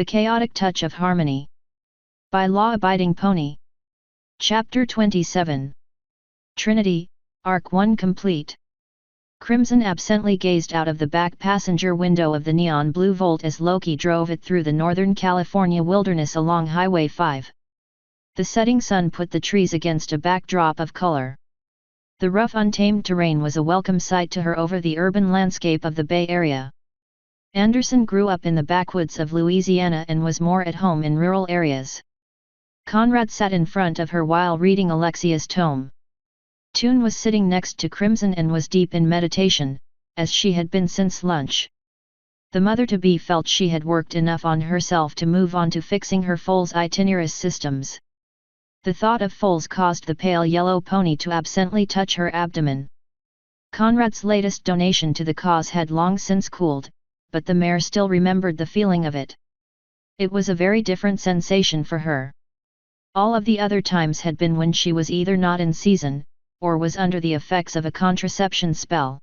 The Chaotic Touch of Harmony. By Law-Abiding Pony. Chapter 27. Trinity, Arc 1 complete. Crimson absently gazed out of the back passenger window of the neon blue Volt as Loki drove it through the Northern California wilderness along Highway 5. The setting sun put the trees against a backdrop of color. The rough untamed terrain was a welcome sight to her over the urban landscape of the Bay Area. Anderson grew up in the backwoods of Louisiana and was more at home in rural areas. Conrad sat in front of her while reading Alexia's tome. Toon was sitting next to Crimson and was deep in meditation, as she had been since lunch. The mother-to-be felt she had worked enough on herself to move on to fixing her foal's itinerary systems. The thought of foals caused the pale yellow pony to absently touch her abdomen. Conrad's latest donation to the cause had long since cooled, but the mare still remembered the feeling of it. It was a very different sensation for her. All of the other times had been when she was either not in season, or was under the effects of a contraception spell.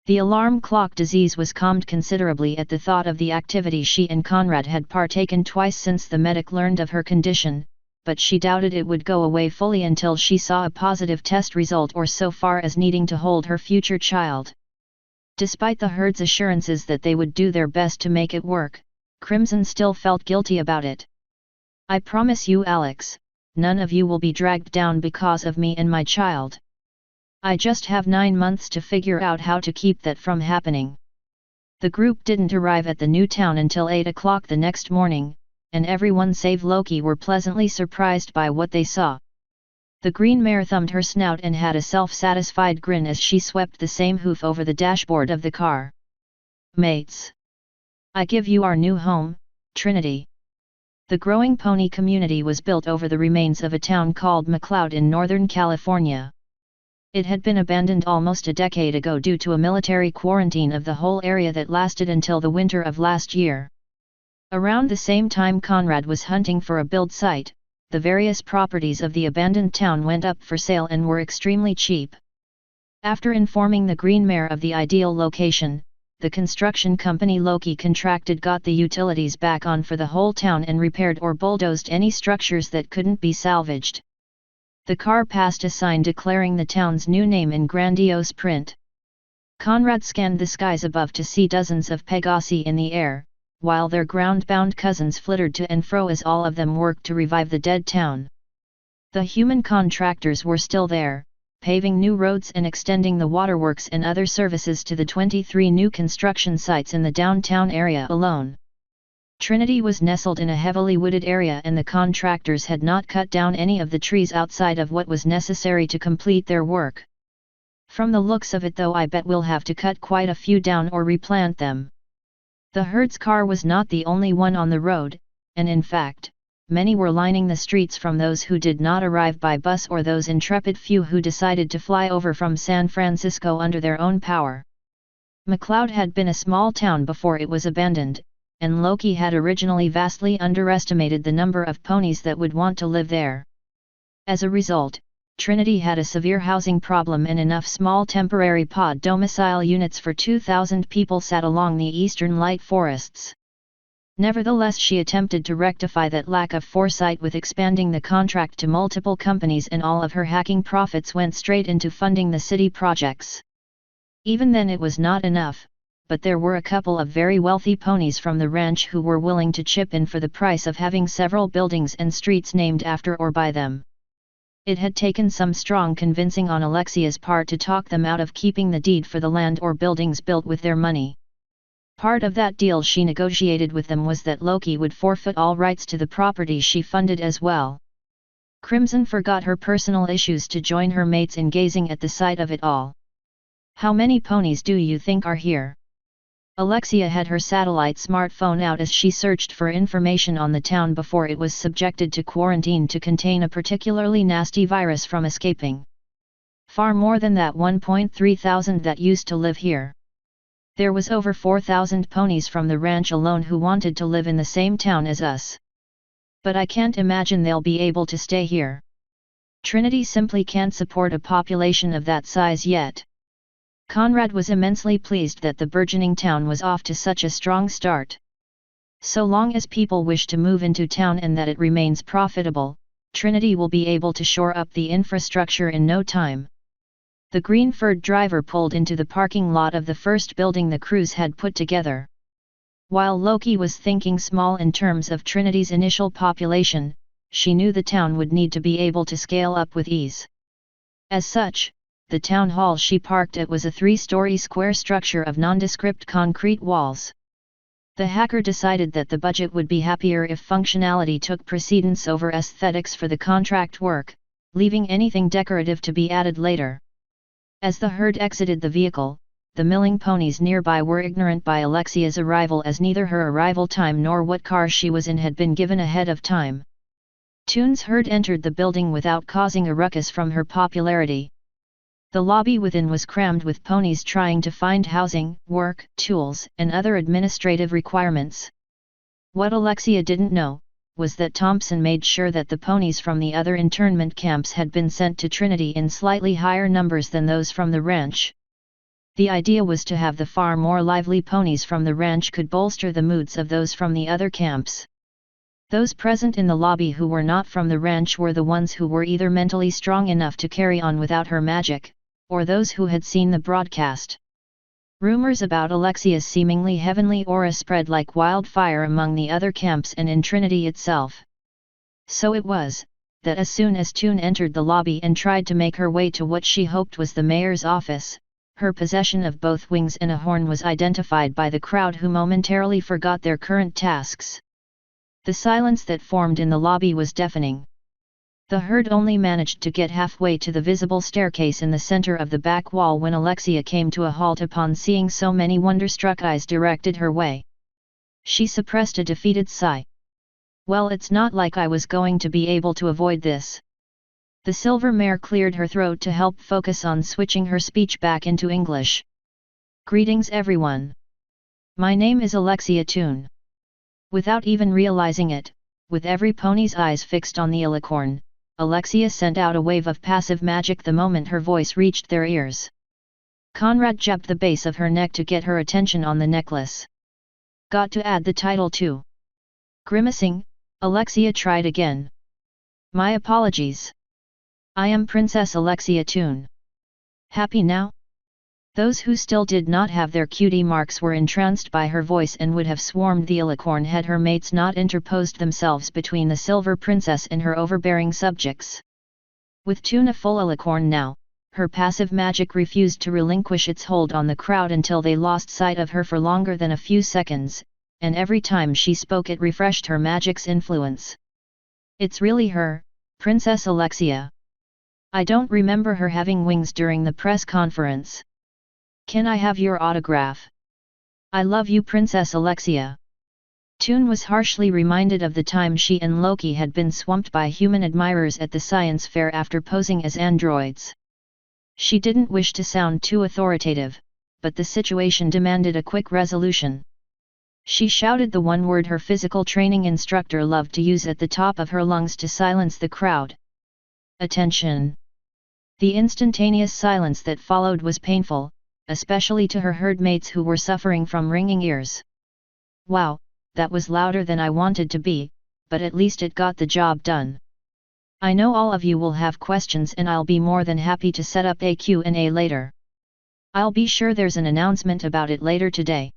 The alarm clock disease was calmed considerably at the thought of the activity she and Conrad had partaken twice since the medic learned of her condition, but she doubted it would go away fully until she saw a positive test result or so far as needing to hold her future child. Despite the herd's assurances that they would do their best to make it work, Crimson still felt guilty about it. "I promise you, Alex, none of you will be dragged down because of me and my child. I just have 9 months to figure out how to keep that from happening." The group didn't arrive at the new town until 8 o'clock the next morning, and everyone save Loki were pleasantly surprised by what they saw. The green mare thumbed her snout and had a self-satisfied grin as she swept the same hoof over the dashboard of the car. "Mates, I give you our new home, Trinity." The growing pony community was built over the remains of a town called McLeod in Northern California. It had been abandoned almost a decade ago due to a military quarantine of the whole area that lasted until the winter of last year. Around the same time Conrad was hunting for a build site, the various properties of the abandoned town went up for sale and were extremely cheap. After informing the Green Mare of the ideal location, the construction company Loki contracted got the utilities back on for the whole town and repaired or bulldozed any structures that couldn't be salvaged. The car passed a sign declaring the town's new name in grandiose print. Conrad scanned the skies above to see dozens of Pegasi in the air, while their ground-bound cousins flittered to and fro as all of them worked to revive the dead town. The human contractors were still there, paving new roads and extending the waterworks and other services to the 23 new construction sites in the downtown area alone. Trinity was nestled in a heavily wooded area and the contractors had not cut down any of the trees outside of what was necessary to complete their work. "From the looks of it though, I bet we'll have to cut quite a few down or replant them." The herd's car was not the only one on the road, and in fact, many were lining the streets from those who did not arrive by bus or those intrepid few who decided to fly over from San Francisco under their own power. McLeod had been a small town before it was abandoned, and Loki had originally vastly underestimated the number of ponies that would want to live there. As a result, Trinity had a severe housing problem and enough small temporary pod domicile units for 2,000 people sat along the eastern light forests. Nevertheless, she attempted to rectify that lack of foresight with expanding the contract to multiple companies, and all of her hacking profits went straight into funding the city projects. Even then it was not enough, but there were a couple of very wealthy ponies from the ranch who were willing to chip in for the price of having several buildings and streets named after or by them. It had taken some strong convincing on Alexia's part to talk them out of keeping the deed for the land or buildings built with their money. Part of that deal she negotiated with them was that Loki would forfeit all rights to the property she funded as well. Crimson forgot her personal issues to join her mates in gazing at the sight of it all. "How many ponies do you think are here?" Alexia had her satellite smartphone out as she searched for information on the town before it was subjected to quarantine to contain a particularly nasty virus from escaping. "Far more than that 1.3 thousand that used to live here. There was over 4,000 ponies from the ranch alone who wanted to live in the same town as us. But I can't imagine they'll be able to stay here. Trinity simply can't support a population of that size yet." Conrad was immensely pleased that the burgeoning town was off to such a strong start. So long as people wish to move into town and that it remains profitable, Trinity will be able to shore up the infrastructure in no time. The green-furred driver pulled into the parking lot of the first building the crews had put together. While Loki was thinking small in terms of Trinity's initial population, she knew the town would need to be able to scale up with ease. As such, the town hall she parked at was a 3-story square structure of nondescript concrete walls. The hacker decided that the budget would be happier if functionality took precedence over aesthetics for the contract work, leaving anything decorative to be added later. As the herd exited the vehicle, the milling ponies nearby were ignorant by Alexia's arrival, as neither her arrival time nor what car she was in had been given ahead of time. Toon's herd entered the building without causing a ruckus from her popularity. The lobby within was crammed with ponies trying to find housing, work, tools, and other administrative requirements. What Alexia didn't know was that Thompson made sure that the ponies from the other internment camps had been sent to Trinity in slightly higher numbers than those from the ranch. The idea was to have the far more lively ponies from the ranch could bolster the moods of those from the other camps. Those present in the lobby who were not from the ranch were the ones who were either mentally strong enough to carry on without her magic, or those who had seen the broadcast. Rumors about Alexia's seemingly heavenly aura spread like wildfire among the other camps and in Trinity itself. So it was, that as soon as Toon entered the lobby and tried to make her way to what she hoped was the mayor's office, her possession of both wings and a horn was identified by the crowd, who momentarily forgot their current tasks. The silence that formed in the lobby was deafening. The herd only managed to get halfway to the visible staircase in the center of the back wall when Alexia came to a halt upon seeing so many wonderstruck eyes directed her way. She suppressed a defeated sigh. Well, it's not like I was going to be able to avoid this. The silver mare cleared her throat to help focus on switching her speech back into English. Greetings everyone. My name is Alexia Toon. Without even realizing it, with every pony's eyes fixed on the alicorn, Alexia sent out a wave of passive magic the moment her voice reached their ears. Conrad jabbed the base of her neck to get her attention on the necklace. Got to add the title too. Grimacing, Alexia tried again. My apologies. I am Princess Alexia Toon. Happy now? Those who still did not have their cutie marks were entranced by her voice and would have swarmed the alicorn had her mates not interposed themselves between the Silver Princess and her overbearing subjects. With Toon a full alicorn now, her passive magic refused to relinquish its hold on the crowd until they lost sight of her for longer than a few seconds, and every time she spoke it refreshed her magic's influence. It's really her, Princess Alexia. I don't remember her having wings during the press conference. Can I have your autograph? I love you, Princess Alexia. Toon was harshly reminded of the time she and Loki had been swamped by human admirers at the science fair after posing as androids. She didn't wish to sound too authoritative, but the situation demanded a quick resolution. She shouted the one word her physical training instructor loved to use at the top of her lungs to silence the crowd. Attention! The instantaneous silence that followed was painful, especially to her herd mates who were suffering from ringing ears. Wow, that was louder than I wanted to be, but at least it got the job done. I know all of you will have questions and I'll be more than happy to set up a Q&A later. I'll be sure there's an announcement about it later today.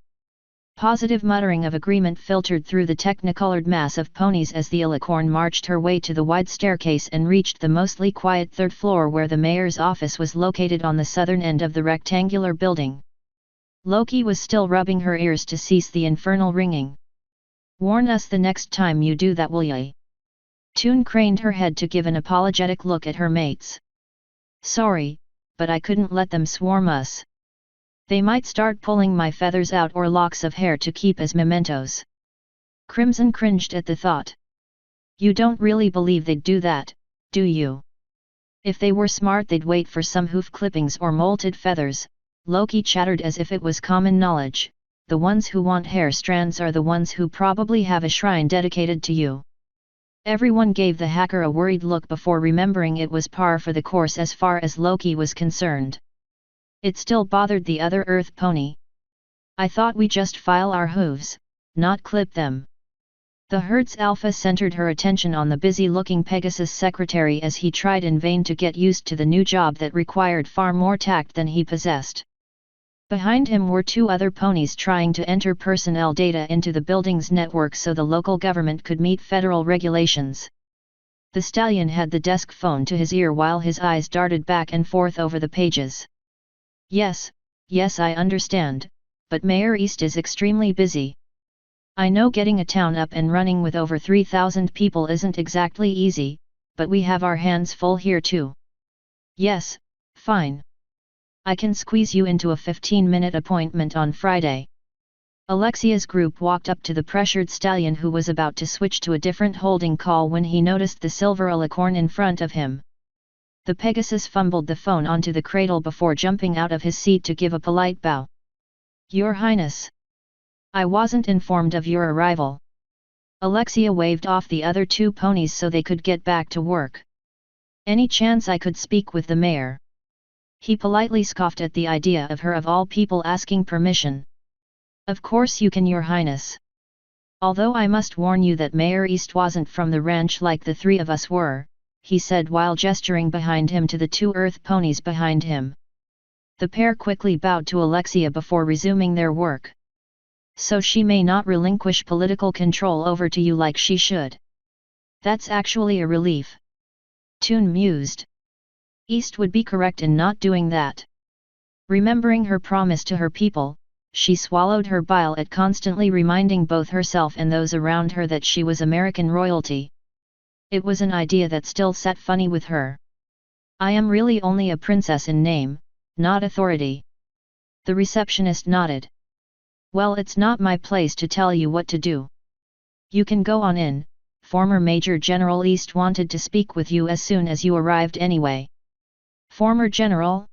Positive muttering of agreement filtered through the technicolored mass of ponies as the alicorn marched her way to the wide staircase and reached the mostly quiet third floor where the mayor's office was located on the southern end of the rectangular building. Loki was still rubbing her ears to cease the infernal ringing. Warn us the next time you do that, will ya? Toon craned her head to give an apologetic look at her mates. Sorry, but I couldn't let them swarm us. They might start pulling my feathers out or locks of hair to keep as mementos. Crimson cringed at the thought. You don't really believe they'd do that, do you? If they were smart they'd wait for some hoof clippings or molted feathers, Loki chattered as if it was common knowledge. The ones who want hair strands are the ones who probably have a shrine dedicated to you. Everyone gave the hacker a worried look before remembering it was par for the course as far as Loki was concerned. It still bothered the other Earth pony. I thought we just file our hooves, not clip them. The Hertz Alpha centered her attention on the busy-looking Pegasus secretary as he tried in vain to get used to the new job that required far more tact than he possessed. Behind him were two other ponies trying to enter personnel data into the building's network so the local government could meet federal regulations. The stallion had the desk phone to his ear while his eyes darted back and forth over the pages. Yes, I understand, but Mayor East is extremely busy. I know getting a town up and running with over 3,000 people isn't exactly easy, but we have our hands full here too. Yes, fine. I can squeeze you into a 15-minute appointment on Friday. Alexia's group walked up to the pressured stallion who was about to switch to a different holding call when he noticed the silver alicorn in front of him. The Pegasus fumbled the phone onto the cradle before jumping out of his seat to give a polite bow. Your Highness. I wasn't informed of your arrival. Alexia waved off the other two ponies so they could get back to work. Any chance I could speak with the mayor? He politely scoffed at the idea of her of all people asking permission. Of course you can, Your Highness. Although I must warn you that Mayor East wasn't from the ranch like the three of us were, he said while gesturing behind him to the two earth ponies behind him. The pair quickly bowed to Alexia before resuming their work. So she may not relinquish political control over to you like she should. That's actually a relief. Toon mused. East would be correct in not doing that. Remembering her promise to her people, she swallowed her bile at constantly reminding both herself and those around her that she was American royalty. It was an idea that still sat funny with her. I am really only a princess in name, not authority. The receptionist nodded. Well, it's not my place to tell you what to do. You can go on in, former Major General East wanted to speak with you as soon as you arrived anyway. Former General?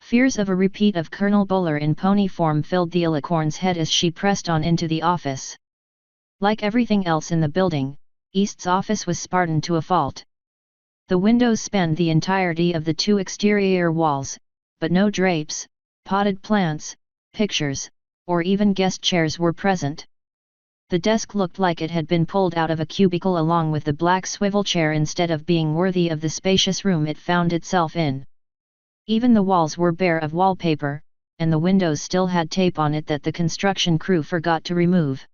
Fears of a repeat of Colonel Bowler in pony form filled the alicorn's head as she pressed on into the office. Like everything else in the building, East's office was Spartan to a fault. The windows spanned the entirety of the two exterior walls, but no drapes, potted plants, pictures, or even guest chairs were present. The desk looked like it had been pulled out of a cubicle along with the black swivel chair instead of being worthy of the spacious room it found itself in. Even the walls were bare of wallpaper, and the windows still had tape on it that the construction crew forgot to remove.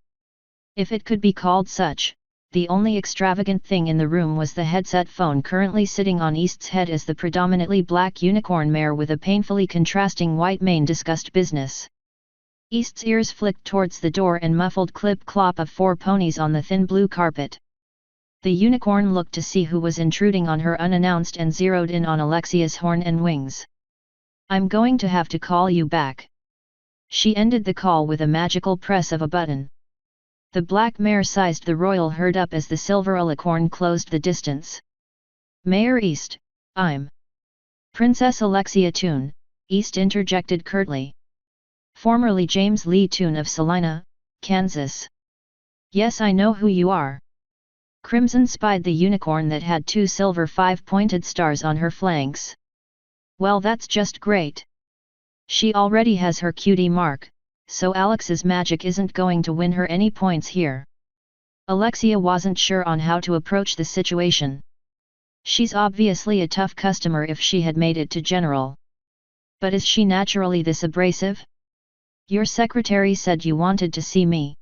If it could be called such, the only extravagant thing in the room was the headset phone currently sitting on East's head as the predominantly black unicorn mare with a painfully contrasting white mane discussed business. East's ears flicked towards the door and muffled clip-clop of four ponies on the thin blue carpet. The unicorn looked to see who was intruding on her unannounced and zeroed in on Alexia's horn and wings. I'm going to have to call you back. She ended the call with a magical press of a button. The black mare sized the royal herd up as the silver alicorn closed the distance. Mayor East, I'm Princess Alexia Toon, East interjected curtly. Formerly James Lee Toon of Salina, Kansas. Yes, I know who you are. Crimson spied the unicorn that had two silver five-pointed stars on her flanks. Well, that's just great. She already has her cutie mark, so Alex's magic isn't going to win her any points here. Alexia wasn't sure on how to approach the situation. She's obviously a tough customer if she had made it to General. But is she naturally this abrasive? Your secretary said you wanted to see me.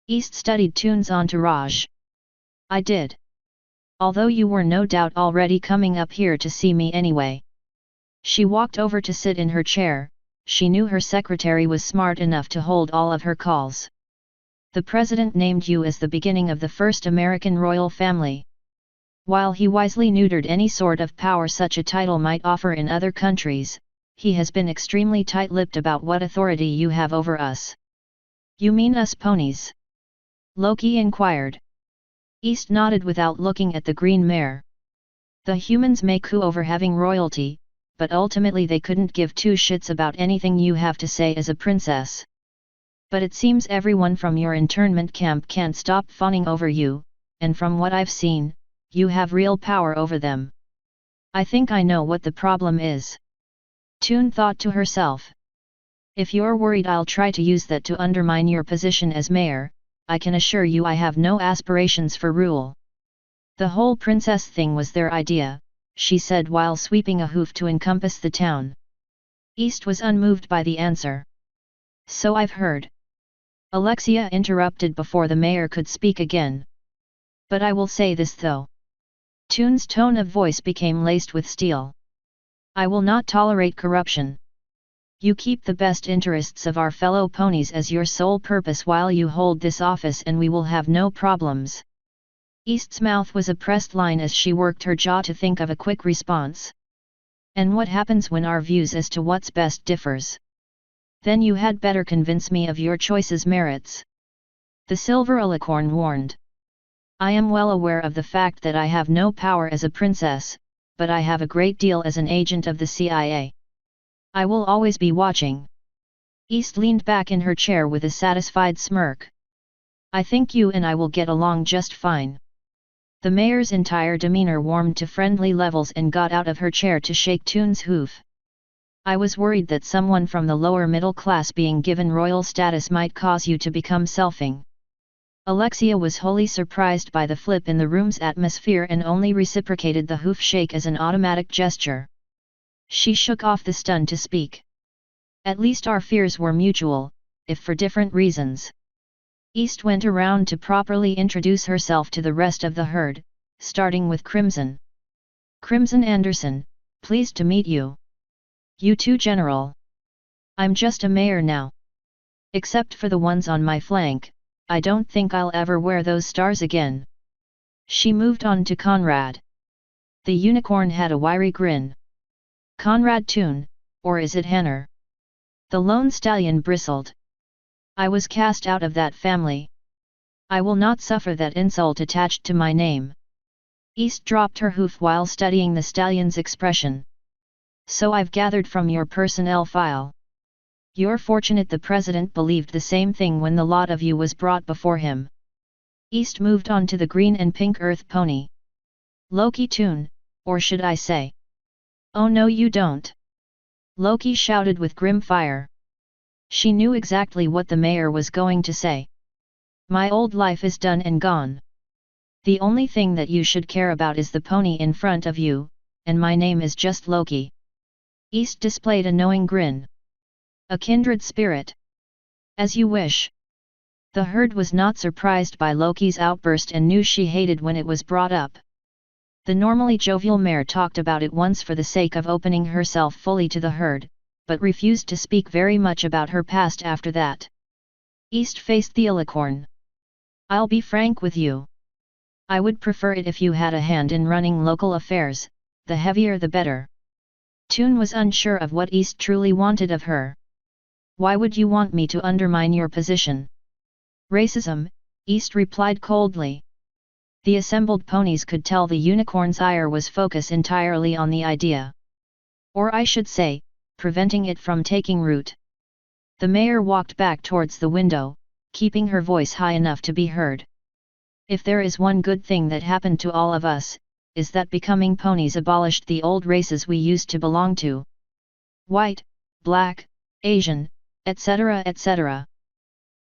East studied Toon's entourage. I did. Although you were no doubt already coming up here to see me anyway. She walked over to sit in her chair. She knew her secretary was smart enough to hold all of her calls. The president named you as the beginning of the first American royal family. While he wisely neutered any sort of power such a title might offer in other countries, he has been extremely tight-lipped about what authority you have over us. You mean us ponies? Loki inquired. East nodded without looking at the green mare. The humans may coo over having royalty, but ultimately they couldn't give two shits about anything you have to say as a princess. But it seems everyone from your internment camp can't stop fawning over you, and from what I've seen, you have real power over them. I think I know what the problem is. Toon thought to herself. If you're worried I'll try to use that to undermine your position as mayor, I can assure you I have no aspirations for rule. The whole princess thing was their idea, she said while sweeping a hoof to encompass the town. East was unmoved by the answer. So I've heard. Alexia interrupted before the mayor could speak again. But I will say this though. Toon's tone of voice became laced with steel. I will not tolerate corruption. You keep the best interests of our fellow ponies as your sole purpose while you hold this office and we will have no problems. East's mouth was a pressed line as she worked her jaw to think of a quick response. And what happens when our views as to what's best differs? Then you had better convince me of your choice's merits. The silver alicorn warned. I am well aware of the fact that I have no power as a princess, but I have a great deal as an agent of the CIA. I will always be watching. East leaned back in her chair with a satisfied smirk. I think you and I will get along just fine. The mayor's entire demeanor warmed to friendly levels and got out of her chair to shake Toon's hoof. I was worried that someone from the lower middle class being given royal status might cause you to become selfing. Alexia was wholly surprised by the flip in the room's atmosphere and only reciprocated the hoof shake as an automatic gesture. She shook off the stun to speak. At least our fears were mutual, if for different reasons. East went around to properly introduce herself to the rest of the herd, starting with Crimson. Crimson Anderson, pleased to meet you. You too, General. I'm just a mayor now. Except for the ones on my flank, I don't think I'll ever wear those stars again. She moved on to Conrad. The unicorn had a wiry grin. Conrad Toon, or is it Henner? The lone stallion bristled. I was cast out of that family. I will not suffer that insult attached to my name. East dropped her hoof while studying the stallion's expression. So I've gathered from your personnel file. You're fortunate the president believed the same thing when the lot of you was brought before him. East moved on to the green and pink earth pony. Loki Toon, or should I say? Oh no you don't. Loki shouted with grim fire. She knew exactly what the mayor was going to say. My old life is done and gone. The only thing that you should care about is the pony in front of you, and my name is just Loki. East displayed a knowing grin. A kindred spirit. As you wish. The herd was not surprised by Loki's outburst and knew she hated when it was brought up. The normally jovial mare talked about it once for the sake of opening herself fully to the herd, but refused to speak very much about her past after that. East faced the alicorn. I'll be frank with you. I would prefer it if you had a hand in running local affairs, the heavier the better. Toon was unsure of what East truly wanted of her. Why would you want me to undermine your position? Racism, East replied coldly. The assembled ponies could tell the unicorn's ire was focused entirely on the idea. Or I should say, preventing it from taking root. The mayor walked back towards the window, keeping her voice high enough to be heard. If there is one good thing that happened to all of us, is that becoming ponies abolished the old races we used to belong to. White, black, Asian, etc. etc.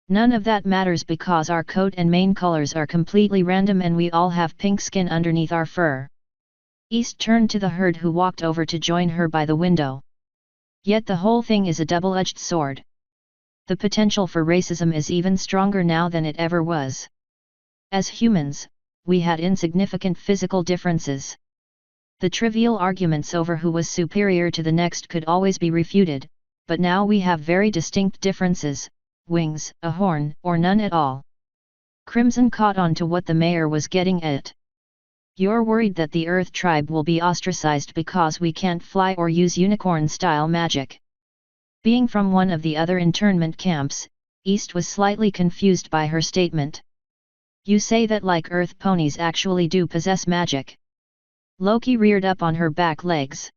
None of that matters because our coat and mane colors are completely random and we all have pink skin underneath our fur. East turned to the herd who walked over to join her by the window. Yet the whole thing is a double-edged sword. The potential for racism is even stronger now than it ever was. As humans, we had insignificant physical differences. The trivial arguments over who was superior to the next could always be refuted, but now we have very distinct differences, wings, a horn, or none at all. Crimson caught on to what the mayor was getting at. You're worried that the Earth tribe will be ostracized because we can't fly or use unicorn-style magic. Being from one of the other internment camps, East was slightly confused by her statement. You say that like Earth ponies actually do possess magic. Loki reared up on her back legs.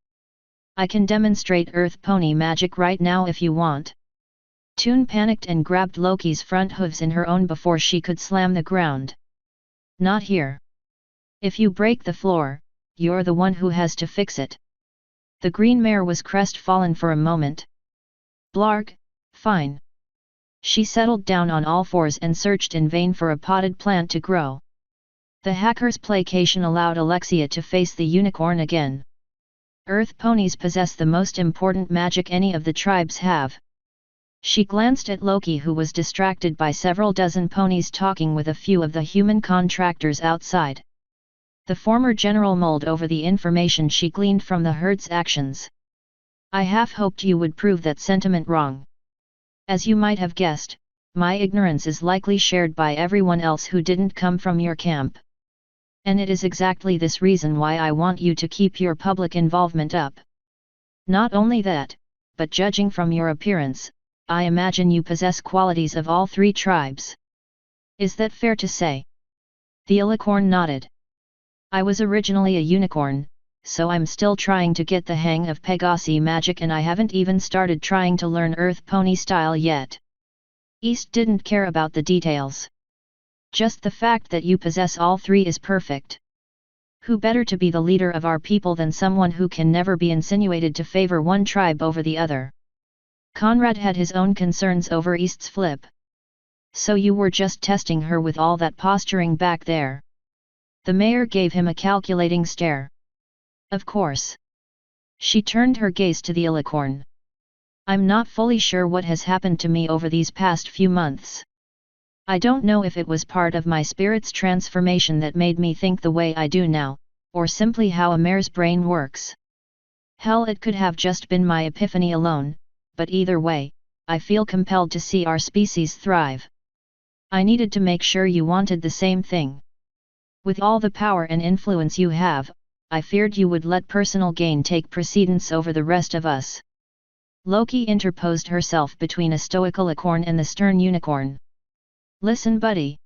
I can demonstrate Earth pony magic right now if you want. Toon panicked and grabbed Loki's front hooves in her own before she could slam the ground. Not here. If you break the floor, you're the one who has to fix it. The green mare was crestfallen for a moment. Blarg, fine. She settled down on all fours and searched in vain for a potted plant to grow. The hacker's placation allowed Alexia to face the unicorn again. Earth ponies possess the most important magic any of the tribes have. She glanced at Loki, who was distracted by several dozen ponies talking with a few of the human contractors outside. The former general mulled over the information she gleaned from the herd's actions. I half hoped you would prove that sentiment wrong. As you might have guessed, my ignorance is likely shared by everyone else who didn't come from your camp. And it is exactly this reason why I want you to keep your public involvement up. Not only that, but judging from your appearance, I imagine you possess qualities of all three tribes. Is that fair to say? The alicorn nodded. I was originally a unicorn, so I'm still trying to get the hang of Pegasi magic, and I haven't even started trying to learn Earth Pony style yet. East didn't care about the details. Just the fact that you possess all three is perfect. Who better to be the leader of our people than someone who can never be insinuated to favor one tribe over the other? Conrad had his own concerns over East's flip. So you were just testing her with all that posturing back there? The mayor gave him a calculating stare. Of course. She turned her gaze to the alicorn. I'm not fully sure what has happened to me over these past few months. I don't know if it was part of my spirit's transformation that made me think the way I do now, or simply how a mare's brain works. Hell, it could have just been my epiphany alone, but either way, I feel compelled to see our species thrive. I needed to make sure you wanted the same thing. With all the power and influence you have, I feared you would let personal gain take precedence over the rest of us. Loki interposed herself between a stoical alicorn and the stern unicorn. Listen, buddy.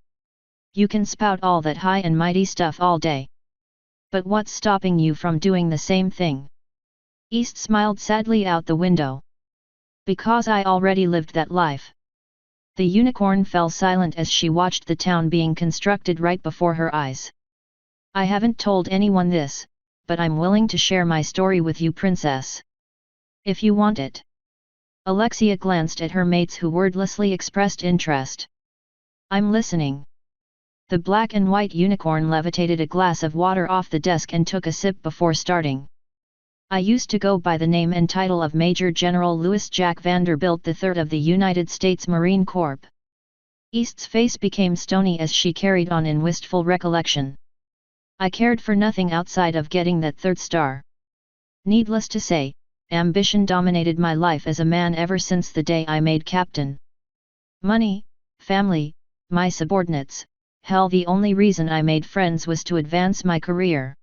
You can spout all that high and mighty stuff all day. But what's stopping you from doing the same thing? East smiled sadly out the window. Because I already lived that life. The unicorn fell silent as she watched the town being constructed right before her eyes. I haven't told anyone this, but I'm willing to share my story with you, princess. If you want it. Alexia glanced at her mates, who wordlessly expressed interest. I'm listening. The black and white unicorn levitated a glass of water off the desk and took a sip before starting. I used to go by the name and title of Major General Louis Jack Vanderbilt III of the United States Marine Corps. East's face became stony as she carried on in wistful recollection. I cared for nothing outside of getting that third star. Needless to say, ambition dominated my life as a man ever since the day I made captain. Money, family, my subordinates, hell, the only reason I made friends was to advance my career.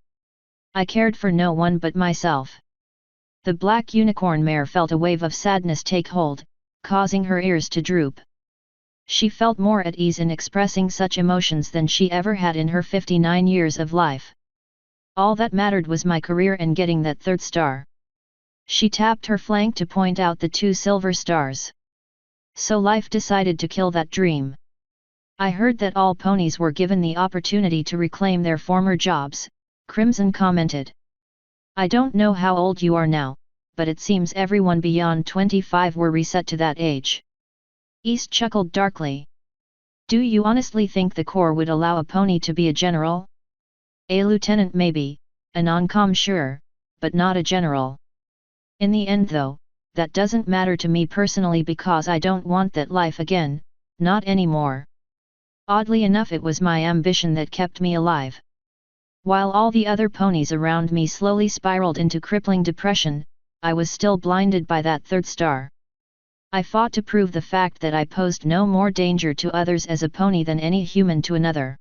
I cared for no one but myself. The black unicorn mare felt a wave of sadness take hold, causing her ears to droop. She felt more at ease in expressing such emotions than she ever had in her 59 years of life. All that mattered was my career and getting that third star. She tapped her flank to point out the 2 silver stars. So life decided to kill that dream. I heard that all ponies were given the opportunity to reclaim their former jobs, Crimson commented. I don't know how old you are now, but it seems everyone beyond 25 were reset to that age. East chuckled darkly. Do you honestly think the Corps would allow a pony to be a general? A lieutenant maybe, a non-com sure, but not a general. In the end though, that doesn't matter to me personally because I don't want that life again, not anymore. Oddly enough, it was my ambition that kept me alive. While all the other ponies around me slowly spiraled into crippling depression, I was still blinded by that third star. I fought to prove the fact that I posed no more danger to others as a pony than any human to another.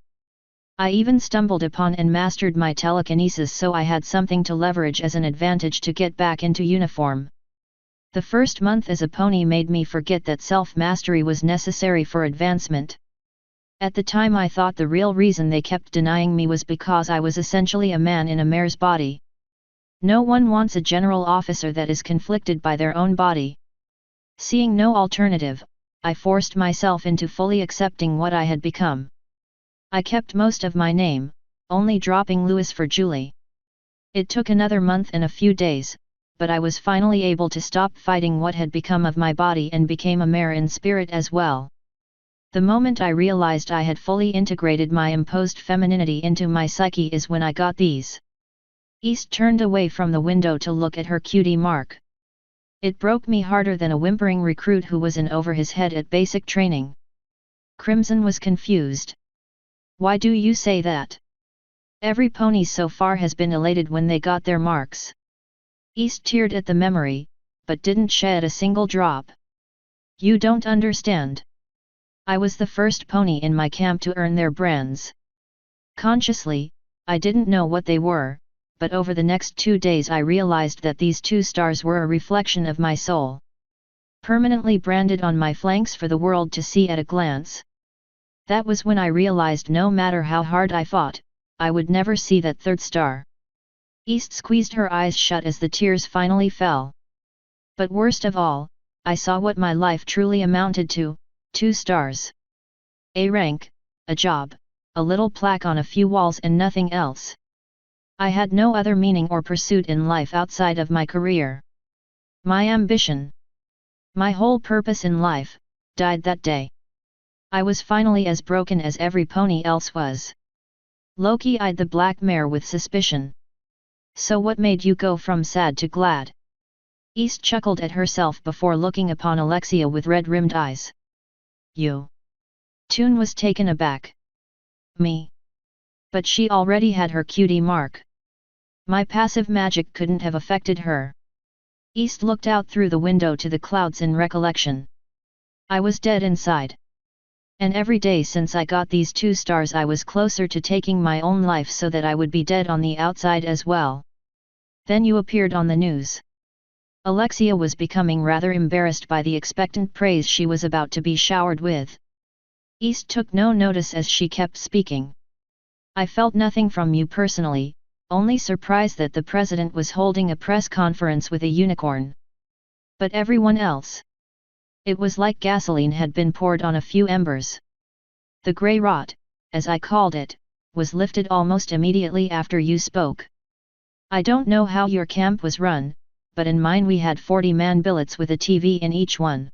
I even stumbled upon and mastered my telekinesis so I had something to leverage as an advantage to get back into uniform. The first month as a pony made me forget that self-mastery was necessary for advancement. At the time I thought the real reason they kept denying me was because I was essentially a man in a mare's body. No one wants a general officer that is conflicted by their own body. Seeing no alternative, I forced myself into fully accepting what I had become. I kept most of my name, only dropping Louis for Julie. It took another month and a few days, but I was finally able to stop fighting what had become of my body and became a mare in spirit as well. The moment I realized I had fully integrated my imposed femininity into my psyche is when I got these. East turned away from the window to look at her cutie mark. It broke me harder than a whimpering recruit who was in over his head at basic training. Crimson was confused. Why do you say that? Every pony so far has been elated when they got their marks. East teared at the memory, but didn't shed a single drop. You don't understand. I was the first pony in my camp to earn their brands. Consciously, I didn't know what they were, but over the next 2 days I realized that these 2 stars were a reflection of my soul. Permanently branded on my flanks for the world to see at a glance. That was when I realized no matter how hard I fought, I would never see that 3rd star. East squeezed her eyes shut as the tears finally fell. But worst of all, I saw what my life truly amounted to, 2 stars. A rank, a job, a little plaque on a few walls and nothing else. I had no other meaning or pursuit in life outside of my career. My ambition, my whole purpose in life, died that day. I was finally as broken as every pony else was. Loki eyed the black mare with suspicion. So what made you go from sad to glad? East chuckled at herself before looking upon Alexia with red-rimmed eyes. You. Toon was taken aback. Me. But she already had her cutie mark. My passive magic couldn't have affected her. East looked out through the window to the clouds in recollection. I was dead inside. And every day since I got these 2 stars I was closer to taking my own life so that I would be dead on the outside as well. Then you appeared on the news. Alexia was becoming rather embarrassed by the expectant praise she was about to be showered with. East took no notice as she kept speaking. I felt nothing from you personally, only surprise that the president was holding a press conference with a unicorn. But everyone else. It was like gasoline had been poured on a few embers. The grey rot, as I called it, was lifted almost immediately after you spoke. I don't know how your camp was run, but in mine we had 40-man billets with a TV in each one.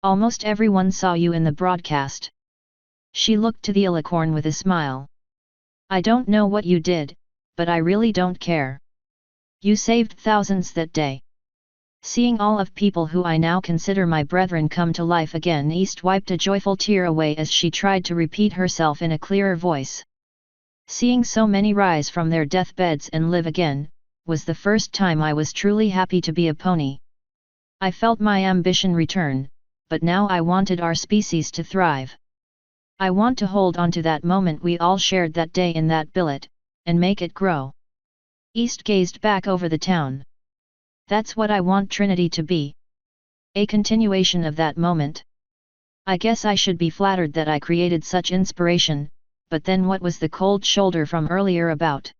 Almost everyone saw you in the broadcast. She looked to the unicorn with a smile. I don't know what you did, but I really don't care. You saved thousands that day. Seeing all of people who I now consider my brethren come to life again, East wiped a joyful tear away as she tried to repeat herself in a clearer voice. Seeing so many rise from their deathbeds and live again, was the first time I was truly happy to be a pony. I felt my ambition return, but now I wanted our species to thrive. I want to hold on to that moment we all shared that day in that billet, and make it grow. East gazed back over the town. That's what I want Trinity to be. A continuation of that moment. I guess I should be flattered that I created such inspiration, but then what was the cold shoulder from earlier about?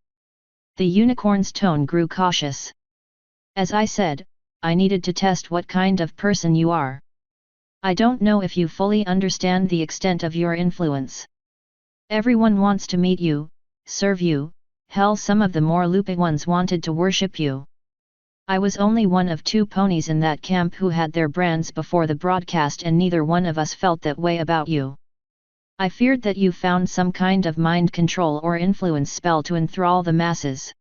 The unicorn's tone grew cautious. As I said, I needed to test what kind of person you are. I don't know if you fully understand the extent of your influence. Everyone wants to meet you, serve you, hell, some of the more loopy ones wanted to worship you. I was only one of 2 ponies in that camp who had their brands before the broadcast, and neither one of us felt that way about you. I feared that you found some kind of mind control or influence spell to enthrall the masses.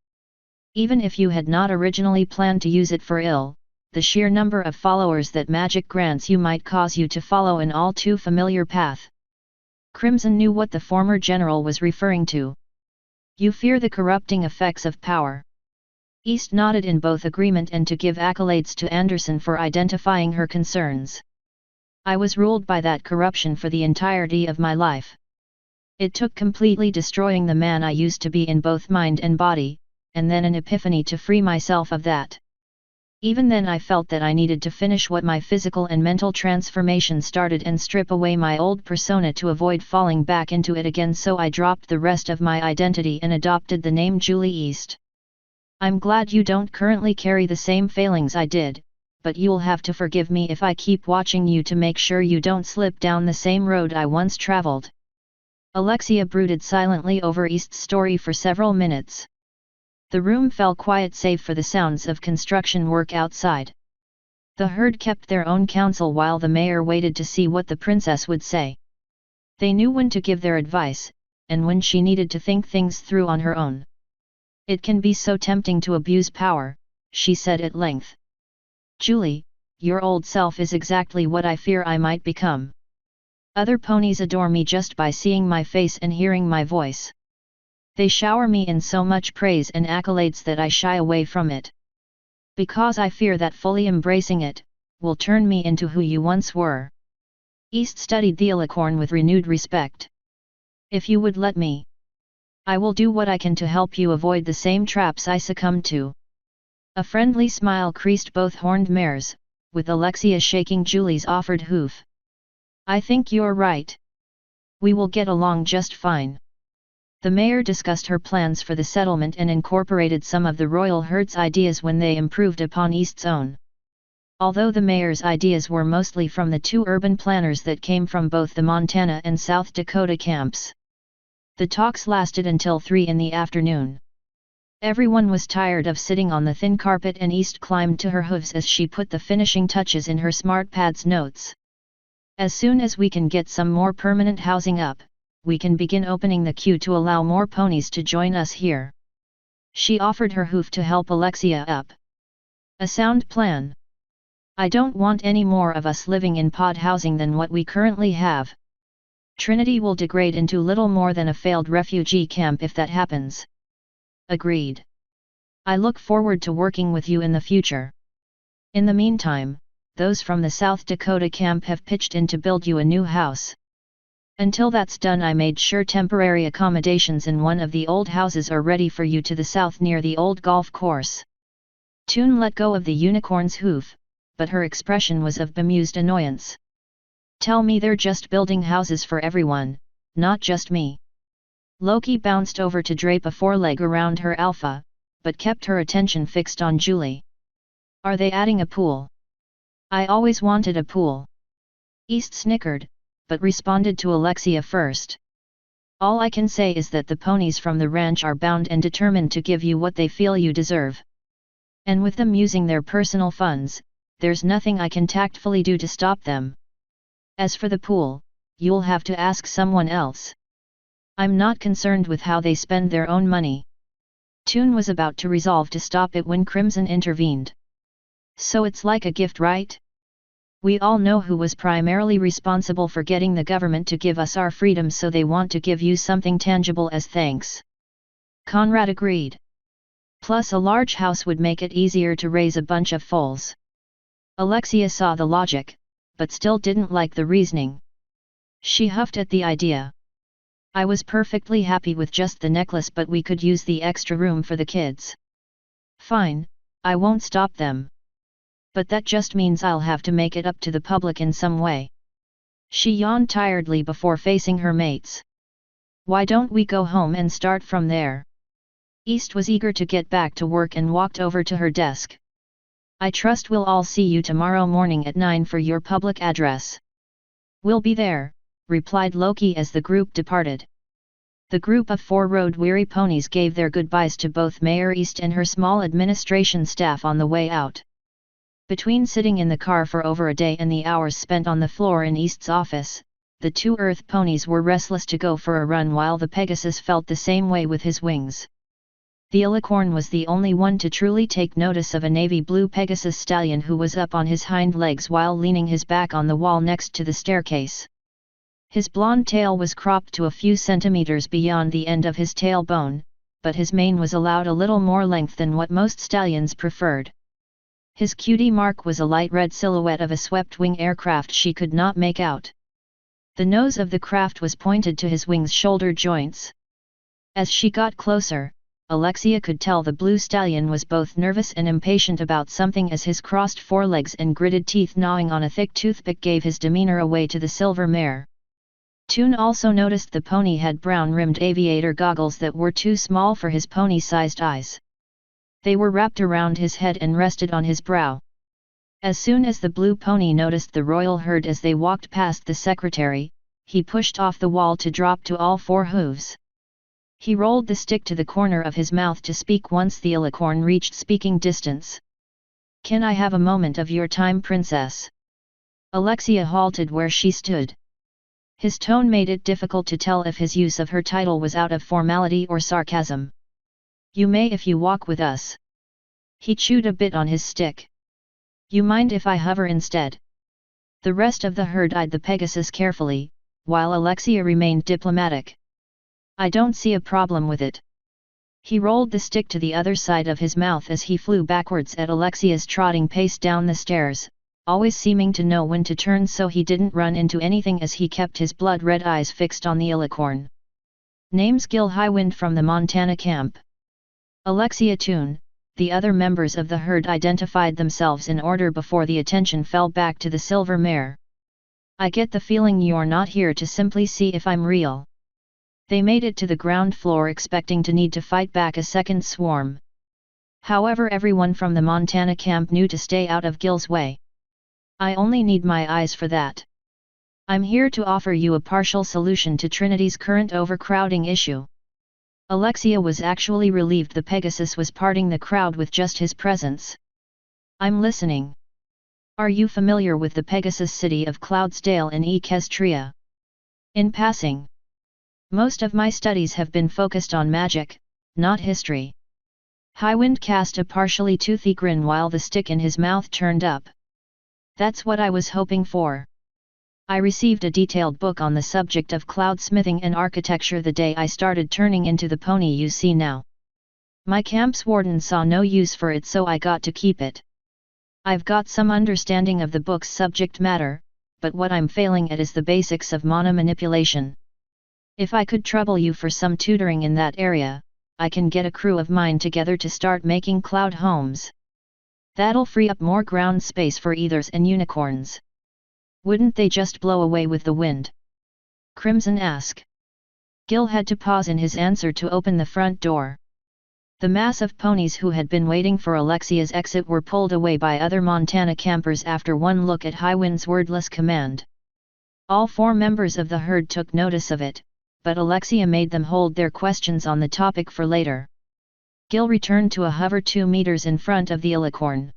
Even if you had not originally planned to use it for ill, the sheer number of followers that magic grants you might cause you to follow an all too familiar path. Crimson knew what the former general was referring to. You fear the corrupting effects of power. East nodded in both agreement and to give accolades to Anderson for identifying her concerns. I was ruled by that corruption for the entirety of my life. It took completely destroying the man I used to be in both mind and body, and then an epiphany to free myself of that. Even then I felt that I needed to finish what my physical and mental transformation started and strip away my old persona to avoid falling back into it again, so I dropped the rest of my identity and adopted the name Julie East. I'm glad you don't currently carry the same failings I did, but you'll have to forgive me if I keep watching you to make sure you don't slip down the same road I once traveled. Alexia brooded silently over East's story for several minutes. The room fell quiet save for the sounds of construction work outside. The herd kept their own counsel while the mayor waited to see what the princess would say. They knew when to give their advice, and when she needed to think things through on her own. "It can be so tempting to abuse power," she said at length. "Julie, your old self is exactly what I fear I might become. Other ponies adore me just by seeing my face and hearing my voice. They shower me in so much praise and accolades that I shy away from it. Because I fear that fully embracing it, will turn me into who you once were." East studied the alicorn with renewed respect. "If you would let me, I will do what I can to help you avoid the same traps I succumbed to." A friendly smile creased both horned mares, with Alexia shaking Julie's offered hoof. "I think you're right. We will get along just fine." The mayor discussed her plans for the settlement and incorporated some of the royal herd's ideas when they improved upon East's own. Although the mayor's ideas were mostly from the two urban planners that came from both the Montana and South Dakota camps. The talks lasted until 3 in the afternoon. Everyone was tired of sitting on the thin carpet and East climbed to her hooves as she put the finishing touches in her SmartPad's notes. "As soon as we can get some more permanent housing up, we can begin opening the queue to allow more ponies to join us here." She offered her hoof to help Alexia up. "A sound plan. I don't want any more of us living in pod housing than what we currently have. Trinity will degrade into little more than a failed refugee camp if that happens." "Agreed. I look forward to working with you in the future. In the meantime, those from the South Dakota camp have pitched in to build you a new house. Until that's done, I made sure temporary accommodations in one of the old houses are ready for you to the south near the old golf course." Toon let go of the unicorn's hoof, but her expression was of bemused annoyance. "Tell me they're just building houses for everyone, not just me." Loki bounced over to drape a foreleg around her alpha, but kept her attention fixed on Julie. "Are they adding a pool?" "I always wanted a pool." East snickered, but responded to Alexia first. "All I can say is that the ponies from the ranch are bound and determined to give you what they feel you deserve. And with them using their personal funds, there's nothing I can tactfully do to stop them. As for the pool, you'll have to ask someone else. I'm not concerned with how they spend their own money." Toon was about to resolve to stop it when Crimson intervened. "So it's like a gift, right? We all know who was primarily responsible for getting the government to give us our freedom, so they want to give you something tangible as thanks." Conrad agreed. "Plus a large house would make it easier to raise a bunch of foals." Alexia saw the logic, but still didn't like the reasoning. She huffed at the idea. "I was perfectly happy with just the necklace, but we could use the extra room for the kids." "Fine, I won't stop them. But that just means I'll have to make it up to the public in some way." She yawned tiredly before facing her mates. "Why don't we go home and start from there?" East was eager to get back to work and walked over to her desk. "I trust we'll all see you tomorrow morning at 9 for your public address." "We'll be there," replied Loki as the group departed. The group of 4 road-weary ponies gave their goodbyes to both Mayor East and her small administration staff on the way out. Between sitting in the car for over a day and the hours spent on the floor in East's office, the 2 Earth ponies were restless to go for a run, while the Pegasus felt the same way with his wings. The alicorn was the only one to truly take notice of a navy blue Pegasus stallion who was up on his hind legs while leaning his back on the wall next to the staircase. His blonde tail was cropped to a few centimeters beyond the end of his tailbone, but his mane was allowed a little more length than what most stallions preferred. His cutie mark was a light red silhouette of a swept-wing aircraft she could not make out. The nose of the craft was pointed to his wings' shoulder joints. As she got closer, Alexia could tell the blue stallion was both nervous and impatient about something, as his crossed forelegs and gritted teeth gnawing on a thick toothpick gave his demeanor away to the silver mare. Toon also noticed the pony had brown-rimmed aviator goggles that were too small for his pony-sized eyes. They were wrapped around his head and rested on his brow. As soon as the blue pony noticed the royal herd as they walked past the secretary, he pushed off the wall to drop to all 4 hooves. He rolled the stick to the corner of his mouth to speak once the alicorn reached speaking distance. "Can I have a moment of your time, princess?" Alexia halted where she stood. His tone made it difficult to tell if his use of her title was out of formality or sarcasm. "You may if you walk with us." He chewed a bit on his stick. "You mind if I hover instead?" The rest of the herd eyed the Pegasus carefully, while Alexia remained diplomatic. "I don't see a problem with it." He rolled the stick to the other side of his mouth as he flew backwards at Alexia's trotting pace down the stairs, always seeming to know when to turn so he didn't run into anything as he kept his blood-red eyes fixed on the alicorn. "Name's Gil Highwind from the Montana camp." Alexia Toon, the other members of the herd identified themselves in order before the attention fell back to the silver mare. "I get the feeling you're not here to simply see if I'm real." They made it to the ground floor expecting to need to fight back a second swarm. However, everyone from the Montana camp knew to stay out of Gil's way. "I only need my eyes for that. I'm here to offer you a partial solution to Trinity's current overcrowding issue." Alexia was actually relieved the Pegasus was parting the crowd with just his presence. "I'm listening." "Are you familiar with the Pegasus city of Cloudsdale in Equestria?" "In passing. Most of my studies have been focused on magic, not history." Highwind cast a partially toothy grin while the stick in his mouth turned up. "That's what I was hoping for. I received a detailed book on the subject of cloudsmithing and architecture the day I started turning into the pony you see now. My camp's warden saw no use for it, so I got to keep it. I've got some understanding of the book's subject matter, but what I'm failing at is the basics of mana manipulation. If I could trouble you for some tutoring in that area, I can get a crew of mine together to start making cloud homes. That'll free up more ground space for ethers and unicorns." "Wouldn't they just blow away with the wind?" Crimson asked. Gil had to pause in his answer to open the front door. The mass of ponies who had been waiting for Alexia's exit were pulled away by other Montana campers after one look at Highwind's wordless command. All 4 members of the herd took notice of it, but Alexia made them hold their questions on the topic for later. Gil returned to a hover 2 meters in front of the alicorn.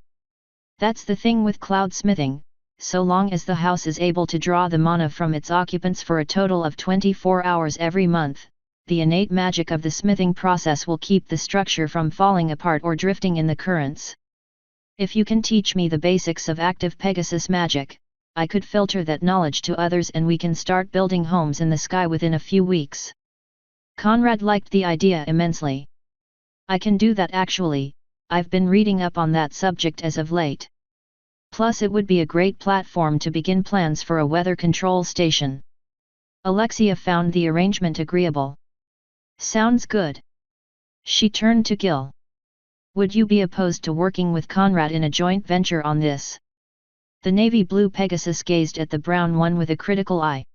"That's the thing with cloudsmithing. So long as the house is able to draw the mana from its occupants for a total of 24 hours every month, the innate magic of the smithing process will keep the structure from falling apart or drifting in the currents. If you can teach me the basics of active Pegasus magic, I could filter that knowledge to others and we can start building homes in the sky within a few weeks." Conrad liked the idea immensely. "I can do that actually, I've been reading up on that subject as of late. Plus it would be a great platform to begin plans for a weather control station." Alexia found the arrangement agreeable. "Sounds good." She turned to Gil. "Would you be opposed to working with Conrad in a joint venture on this?" The navy blue Pegasus gazed at the brown one with a critical eye.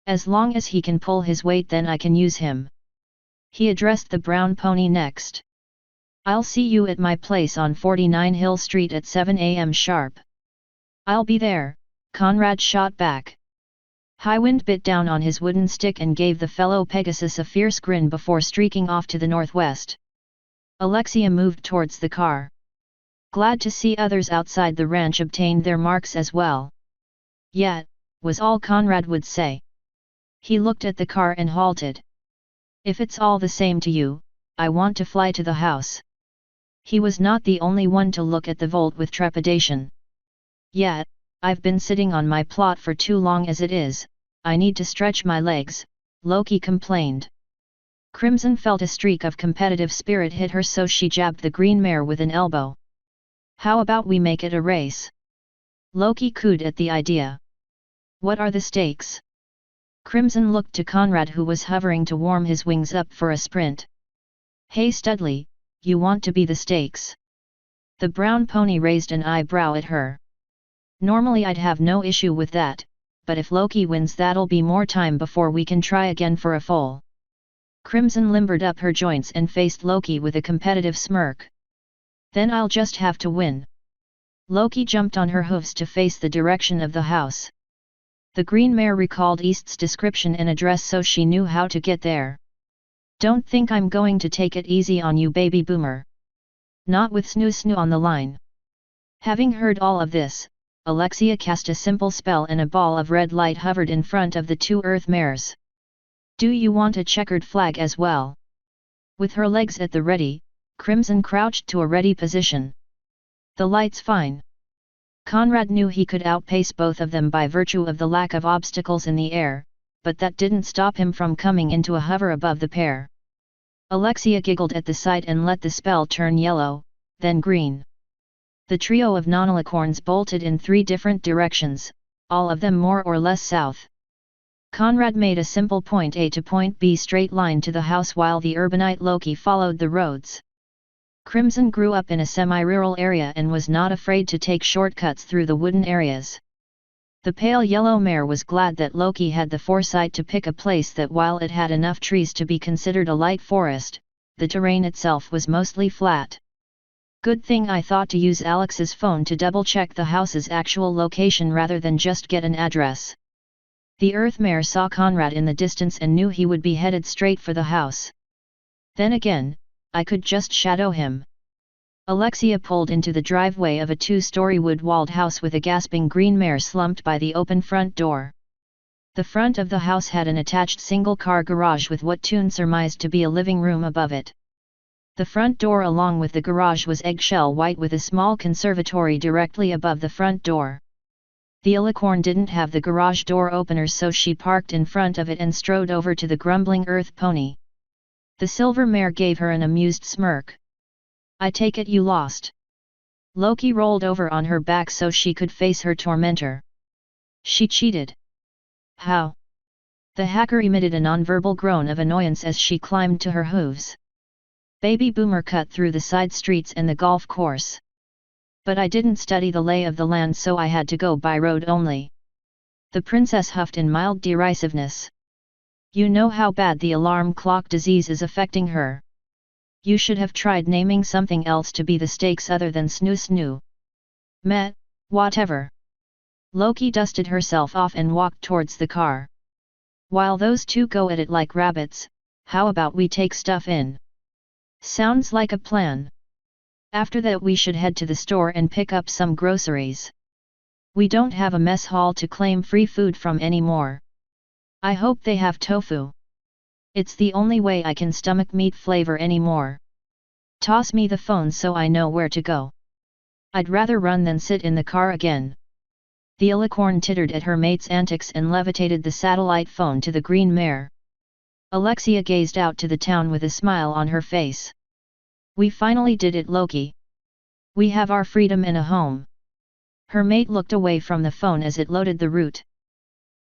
"As long as he can pull his weight, then I can use him." He addressed the brown pony next. "I'll see you at my place on 49 Hill Street at 7 a.m. sharp." "I'll be there," Conrad shot back. Highwind bit down on his wooden stick and gave the fellow Pegasus a fierce grin before streaking off to the northwest. Alexia moved towards the car. Glad to see others outside the ranch obtained their marks as well. "Yet," was all Conrad would say. He looked at the car and halted. "If it's all the same to you, I want to fly to the house." He was not the only one to look at the Volt with trepidation. "Yet, I've been sitting on my plot for too long as it is, I need to stretch my legs," Loki complained. Crimson felt a streak of competitive spirit hit her, so she jabbed the green mare with an elbow. "How about we make it a race?" Loki cooed at the idea. "What are the stakes?" Crimson looked to Conrad, who was hovering to warm his wings up for a sprint. "Hey Studley, you want to be the stakes?" The brown pony raised an eyebrow at her. "Normally I'd have no issue with that, but if Loki wins that'll be more time before we can try again for a foal." Crimson limbered up her joints and faced Loki with a competitive smirk. "Then I'll just have to win." Loki jumped on her hooves to face the direction of the house. The green mare recalled East's description and address, so she knew how to get there. Don't think I'm going to take it easy on you, baby boomer. Not with Snoo on the line. Having heard all of this, Alexia cast a simple spell and a ball of red light hovered in front of the two earth mares. Do you want a checkered flag as well? With her legs at the ready, Crimson crouched to a ready position. The light's fine. Conrad knew he could outpace both of them by virtue of the lack of obstacles in the air, but that didn't stop him from coming into a hover above the pair. Alexia giggled at the sight and let the spell turn yellow, then green. The trio of non-alicorns bolted in 3 different directions, all of them more or less south. Conrad made a simple point A to point B straight line to the house while the urbanite Loki followed the roads. Crimson grew up in a semi-rural area and was not afraid to take shortcuts through the wooden areas. The pale yellow mare was glad that Loki had the foresight to pick a place that while it had enough trees to be considered a light forest, the terrain itself was mostly flat. Good thing I thought to use Alex's phone to double-check the house's actual location rather than just get an address. The earth mare saw Conrad in the distance and knew he would be headed straight for the house. Then again, I could just shadow him. Alexia pulled into the driveway of a 2-story wood-walled house with a gasping green mare slumped by the open front door. The front of the house had an attached single-car garage with what Toon surmised to be a living room above it. The front door along with the garage was eggshell white with a small conservatory directly above the front door. The alicorn didn't have the garage door opener, so she parked in front of it and strode over to the grumbling earth pony. The silver mare gave her an amused smirk. I take it you lost. Loki rolled over on her back so she could face her tormentor. She cheated. How? The hacker emitted a nonverbal groan of annoyance as she climbed to her hooves. Baby Boomer cut through the side streets and the golf course. But I didn't study the lay of the land, so I had to go by road only. The princess huffed in mild derisiveness. You know how bad the alarm clock disease is affecting her. You should have tried naming something else to be the stakes other than Snoo. Meh, whatever. Loki dusted herself off and walked towards the car. While those two go at it like rabbits, how about we take stuff in? Sounds like a plan. After that we should head to the store and pick up some groceries. We don't have a mess hall to claim free food from anymore. I hope they have tofu. It's the only way I can stomach meat flavor anymore. Toss me the phone so I know where to go. I'd rather run than sit in the car again. The alicorn tittered at her mate's antics and levitated the satellite phone to the green mare. Alexia gazed out to the town with a smile on her face. We finally did it, Loki. We have our freedom and a home. Her mate looked away from the phone as it loaded the route.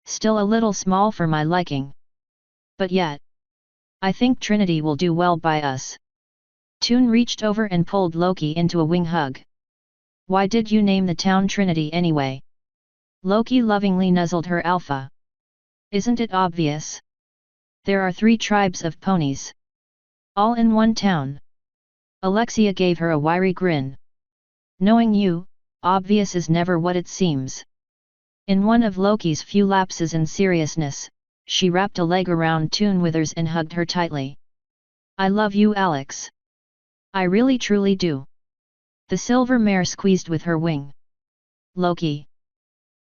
Still a little small for my liking. But yet, I think Trinity will do well by us. Toon reached over and pulled Loki into a wing hug. Why did you name the town Trinity anyway? Loki lovingly nuzzled her alpha. Isn't it obvious? There are 3 tribes of ponies. All in one town. Alexia gave her a wiry grin. Knowing you, obvious is never what it seems. In one of Loki's few lapses in seriousness, she wrapped a leg around Toon Withers and hugged her tightly. I love you, Alex. I really truly do. The silver mare squeezed with her wing. Loki.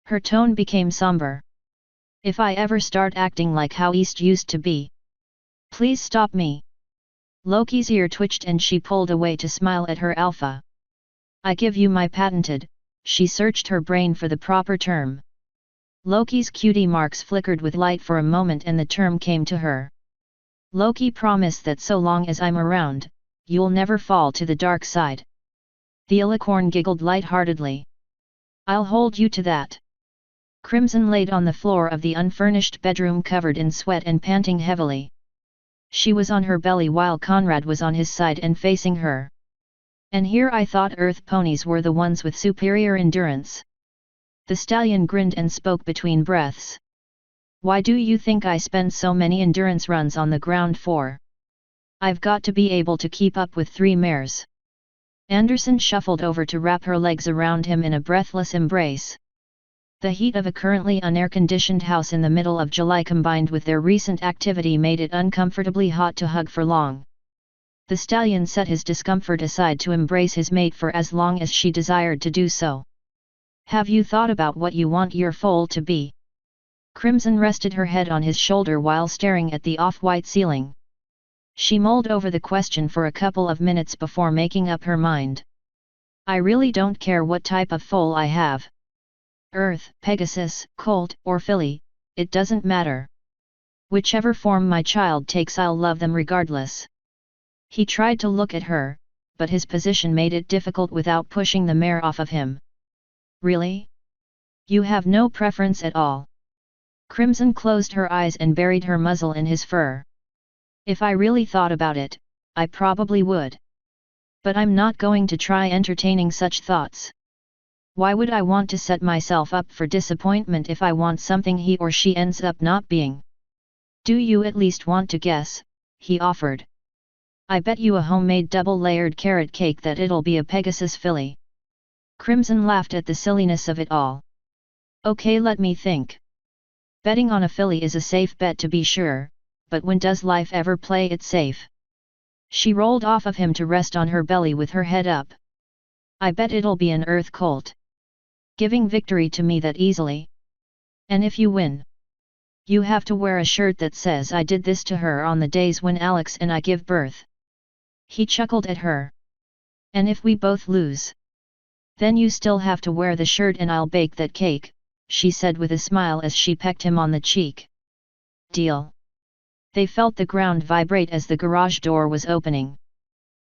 Her tone became somber. If I ever start acting like how East used to be, please stop me. Loki's ear twitched and she pulled away to smile at her alpha. I give you my patented, she searched her brain for the proper term. Loki's cutie marks flickered with light for a moment and the term came to her. Loki, promise that so long as I'm around, you'll never fall to the dark side. The alicorn giggled light-heartedly. I'll hold you to that. Crimson laid on the floor of the unfurnished bedroom covered in sweat and panting heavily. She was on her belly while Conrad was on his side and facing her. And here I thought earth ponies were the ones with superior endurance. The stallion grinned and spoke between breaths. Why do you think I spend so many endurance runs on the ground for? I've got to be able to keep up with 3 mares. Anderson shuffled over to wrap her legs around him in a breathless embrace. The heat of a currently unair-conditioned house in the middle of July combined with their recent activity made it uncomfortably hot to hug for long. The stallion set his discomfort aside to embrace his mate for as long as she desired to do so. "Have you thought about what you want your foal to be?" Crimson rested her head on his shoulder while staring at the off-white ceiling. She mulled over the question for a couple of minutes before making up her mind. "I really don't care what type of foal I have. Earth, Pegasus, Colt, or Filly, it doesn't matter. Whichever form my child takes, I'll love them regardless." He tried to look at her, but his position made it difficult without pushing the mare off of him. "Really? You have no preference at all?" Crimson closed her eyes and buried her muzzle in his fur. "If I really thought about it, I probably would. But I'm not going to try entertaining such thoughts. Why would I want to set myself up for disappointment if I want something he or she ends up not being?" "Do you at least want to guess?" he offered. "I bet you a homemade double-layered carrot cake that it'll be a Pegasus filly." Crimson laughed at the silliness of it all. "Okay, let me think. Betting on a filly is a safe bet to be sure, but when does life ever play it safe?" She rolled off of him to rest on her belly with her head up. "I bet it'll be an Earth Colt. Giving victory to me that easily? And if you win, you have to wear a shirt that says I did this to her on the days when Alex and I give birth." He chuckled at her. "And if we both lose? Then you still have to wear the shirt and I'll bake that cake," she said with a smile as she pecked him on the cheek. "Deal." They felt the ground vibrate as the garage door was opening.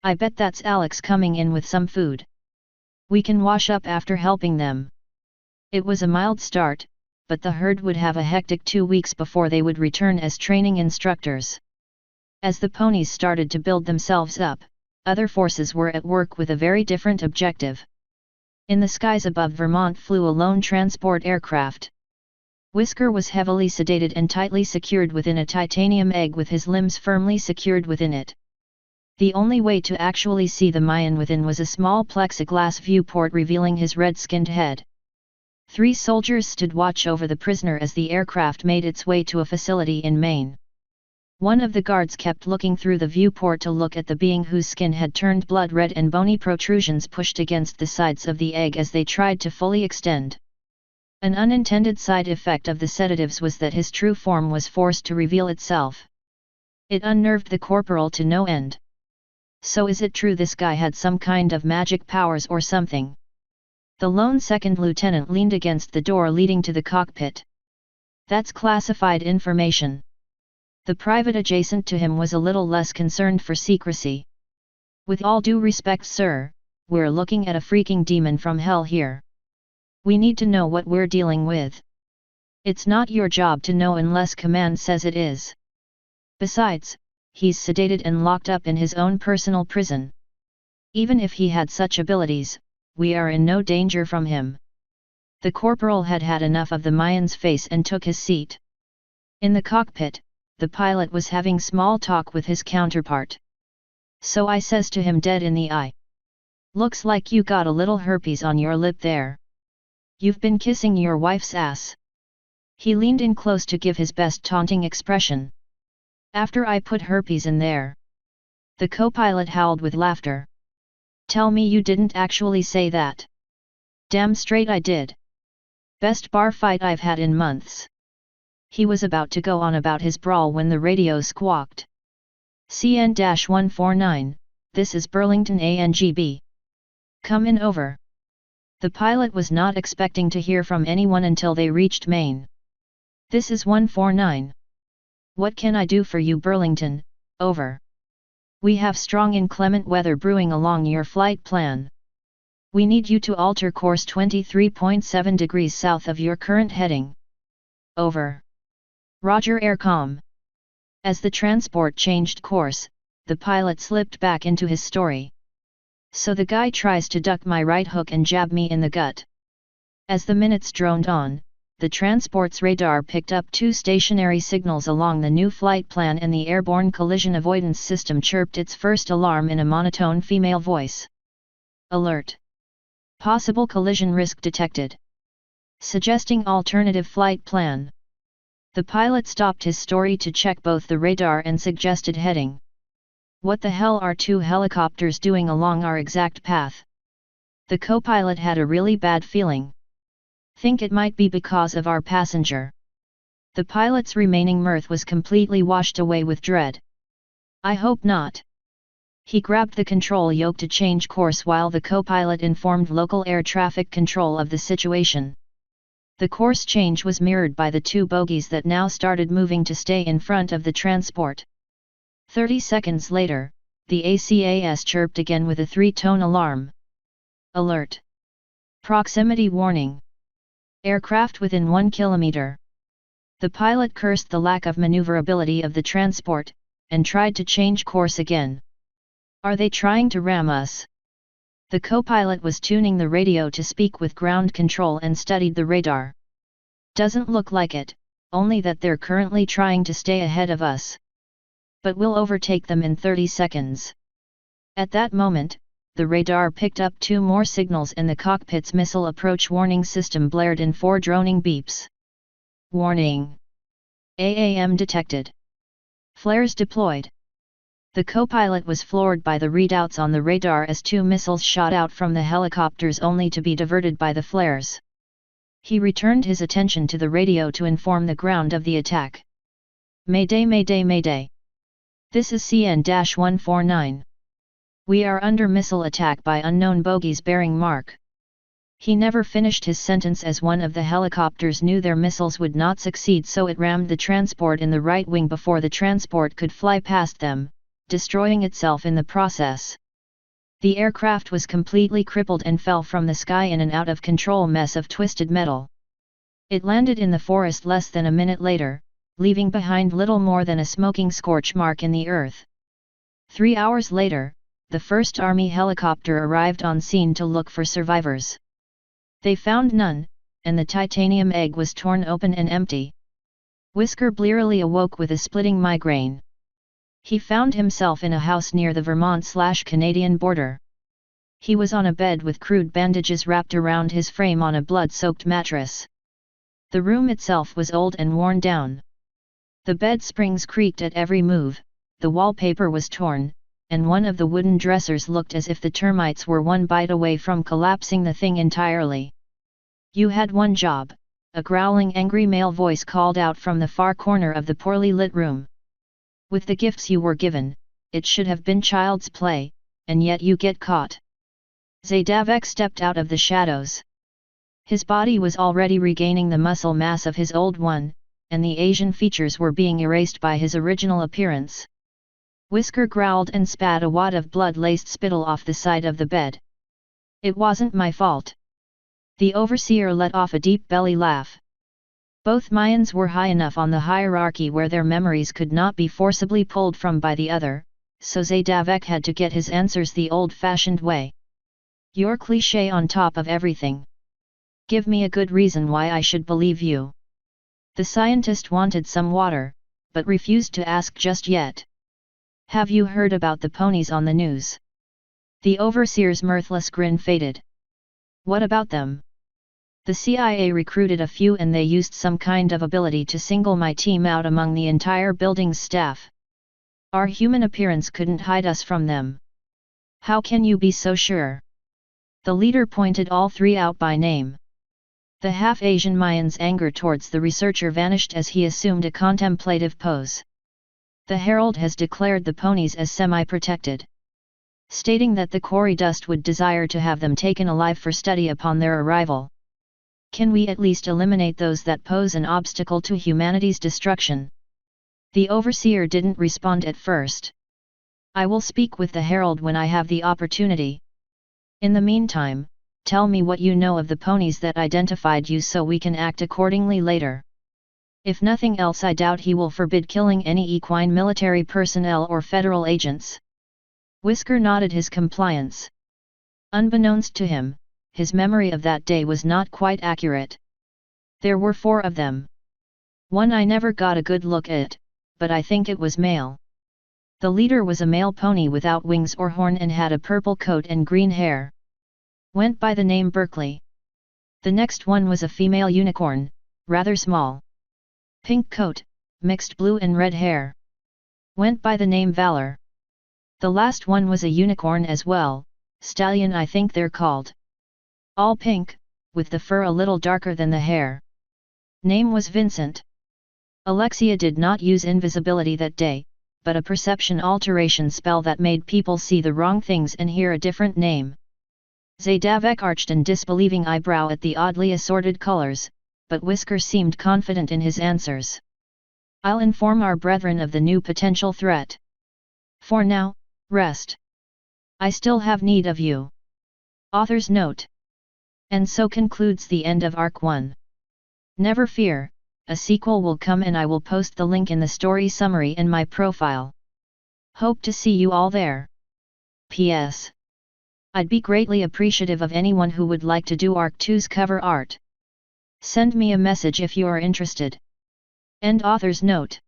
"I bet that's Alex coming in with some food. We can wash up after helping them." It was a mild start, but the herd would have a hectic 2 weeks before they would return as training instructors. As the ponies started to build themselves up, other forces were at work with a very different objective. In the skies above Vermont flew a lone transport aircraft. Whisker was heavily sedated and tightly secured within a titanium egg with his limbs firmly secured within it. The only way to actually see the Mayan within was a small plexiglass viewport revealing his red-skinned head. 3 soldiers stood watch over the prisoner as the aircraft made its way to a facility in Maine. One of the guards kept looking through the viewport to look at the being whose skin had turned blood red and bony protrusions pushed against the sides of the egg as they tried to fully extend. An unintended side effect of the sedatives was that his true form was forced to reveal itself. It unnerved the corporal to no end. So is it true this guy had some kind of magic powers or something? The lone second lieutenant leaned against the door leading to the cockpit. "That's classified information." The private adjacent to him was a little less concerned for secrecy. "With all due respect, sir, we're looking at a freaking demon from hell here. We need to know what we're dealing with. It's not your job to know unless command says it is. Besides, he's sedated and locked up in his own personal prison. Even if he had such abilities, we are in no danger from him." The corporal had had enough of the Mayan's face and took his seat. In the cockpit, the pilot was having small talk with his counterpart. "So I says to him dead in the eye. Looks like you got a little herpes on your lip there. You've been kissing your wife's ass." He leaned in close to give his best taunting expression. "After I put herpes in there?" The co-pilot howled with laughter. "Tell me you didn't actually say that." "Damn straight I did. Best bar fight I've had in months." He was about to go on about his brawl when the radio squawked. "CN-149, this is Burlington ANGB. Come in over." The pilot was not expecting to hear from anyone until they reached Maine. "This is 149. What can I do for you, Burlington? Over. We have strong inclement weather brewing along your flight plan. We need you to alter course 23.7 degrees south of your current heading. Over. Roger, Aircom." As the transport changed course, the pilot slipped back into his story. "So the guy tries to duck my right hook and jab me in the gut." As the minutes droned on, the transport's radar picked up 2 stationary signals along the new flight plan and the airborne collision avoidance system chirped its first alarm in a monotone female voice. "Alert! Possible collision risk detected. suggesting alternative flight plan. The pilot stopped his story to check both the radar and suggested heading. What the hell are two helicopters doing along our exact path? The co-pilot had a really bad feeling. Think it might be because of our passenger. The pilot's remaining mirth was completely washed away with dread. I hope not. He grabbed the control yoke to change course while the co-pilot informed local air traffic control of the situation. The course change was mirrored by the two bogies that now started moving to stay in front of the transport. 30 seconds later, the ACAS chirped again with a 3-tone alarm. Alert! Proximity warning! Aircraft within 1 kilometer. The pilot cursed the lack of maneuverability of the transport, and tried to change course again. Are they trying to ram us? The co-pilot was tuning the radio to speak with ground control and studied the radar. Doesn't look like it, only that they're currently trying to stay ahead of us. But we'll overtake them in 30 seconds. At that moment, the radar picked up 2 more signals and the cockpit's missile approach warning system blared in 4 droning beeps. Warning! AAM detected. Flares deployed. The co-pilot was floored by the readouts on the radar as 2 missiles shot out from the helicopters only to be diverted by the flares. He returned his attention to the radio to inform the ground of the attack. Mayday, mayday, mayday. This is CN-149. We are under missile attack by unknown bogies bearing mark. He never finished his sentence as one of the helicopters knew their missiles would not succeed, so it rammed the transport in the right wing before the transport could fly past them, destroying itself in the process. The aircraft was completely crippled and fell from the sky in an out-of-control mess of twisted metal. It landed in the forest less than a minute later, leaving behind little more than a smoking scorch mark in the earth. 3 hours later, the 1st Army helicopter arrived on scene to look for survivors. They found none, and the titanium egg was torn open and empty. Whisker blearily awoke with a splitting migraine. He found himself in a house near the Vermont/Canadian border. He was on a bed with crude bandages wrapped around his frame on a blood-soaked mattress. The room itself was old and worn down. The bed springs creaked at every move, the wallpaper was torn, and one of the wooden dressers looked as if the termites were one bite away from collapsing the thing entirely. You had one job, a growling angry male voice called out from the far corner of the poorly lit room. With the gifts you were given, it should have been child's play, and yet you get caught. Zadavek stepped out of the shadows. His body was already regaining the muscle mass of his old one, and the Asian features were being erased by his original appearance. Whisker growled and spat a wad of blood-laced spittle off the side of the bed. It wasn't my fault. The overseer let off a deep belly laugh. Both Mayans were high enough on the hierarchy where their memories could not be forcibly pulled from by the other, so Zadavek had to get his answers the old-fashioned way. You're cliché on top of everything. Give me a good reason why I should believe you. The scientist wanted some water, but refused to ask just yet. Have you heard about the ponies on the news? The overseer's mirthless grin faded. What about them? The CIA recruited a few and they used some kind of ability to single my team out among the entire building's staff. Our human appearance couldn't hide us from them. How can you be so sure? The leader pointed all 3 out by name. The half-Asian Mayan's anger towards the researcher vanished as he assumed a contemplative pose. The Herald has declared the ponies as semi-protected, stating that the quarry dust would desire to have them taken alive for study upon their arrival. Can we at least eliminate those that pose an obstacle to humanity's destruction? The overseer didn't respond at first. I will speak with the Herald when I have the opportunity. In the meantime, tell me what you know of the ponies that identified you so we can act accordingly later. If nothing else, I doubt he will forbid killing any equine military personnel or federal agents. Whisker nodded his compliance. Unbeknownst to him, his memory of that day was not quite accurate. There were 4 of them. One I never got a good look at, but I think it was male. The leader was a male pony without wings or horn and had a purple coat and green hair. Went by the name Berkeley. The next one was a female unicorn, rather small. Pink coat, mixed blue and red hair. Went by the name Valor. The last one was a unicorn as well, stallion I think they're called. All pink, with the fur a little darker than the hair. Name was Vincent. Alexia did not use invisibility that day, but a perception alteration spell that made people see the wrong things and hear a different name. Zadavek arched an disbelieving eyebrow at the oddly assorted colors, but Whisker seemed confident in his answers. I'll inform our brethren of the new potential threat. For now, rest. I still have need of you. Author's note. And so concludes the end of Arc 1. Never fear, a sequel will come and I will post the link in the story summary in my profile. Hope to see you all there. P.S. I'd be greatly appreciative of anyone who would like to do Arc 2's cover art. Send me a message if you are interested. End author's note.